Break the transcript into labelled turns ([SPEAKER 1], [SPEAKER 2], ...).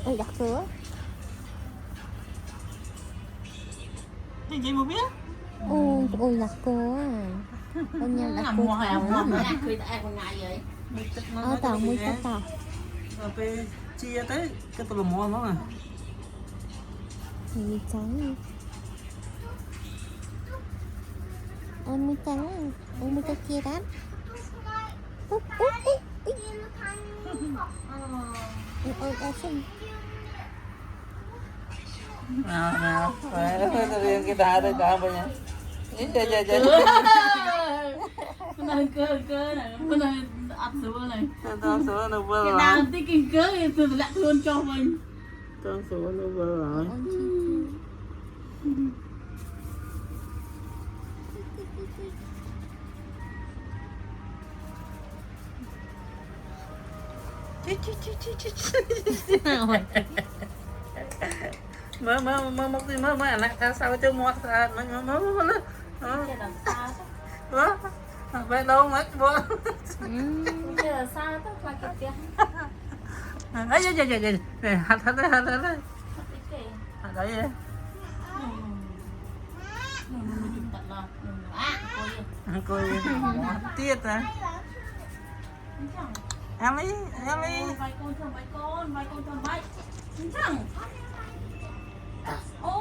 [SPEAKER 1] Ôi đặt cửa.
[SPEAKER 2] Thì chị muốn biết.
[SPEAKER 1] Ôi đặt cửa à. Bên nhau đặt cửa ở tàu mới có tàu.
[SPEAKER 2] Về chia tới cái tàu mua nó à.
[SPEAKER 1] Thì trắng. Ôi mới trắng. Ôi mới cái kia đắt. Ôi đã xinh.
[SPEAKER 2] Nào, phải riêng cái đá đây cả bây giờ. Chơi.
[SPEAKER 3] Cái này cơ này, cái này ập sữa này.
[SPEAKER 2] Con sữa nó vừa
[SPEAKER 3] Cái
[SPEAKER 2] rồi.
[SPEAKER 3] nào tí kinh cơ thì tôi lại luôn cho mình.
[SPEAKER 2] Con sữa nó vừa rồi. Mới một tí mới ăn lại sao chứ mua mới
[SPEAKER 3] Cái là sao đó?
[SPEAKER 2] về đâu mất bố
[SPEAKER 3] Cái là sao đó là cái tiền.
[SPEAKER 2] ấy hạt đấy
[SPEAKER 3] Cái
[SPEAKER 2] đấy
[SPEAKER 3] mình chụp tận là
[SPEAKER 2] coi tiết à em ấy
[SPEAKER 3] vài con cho vài. Ô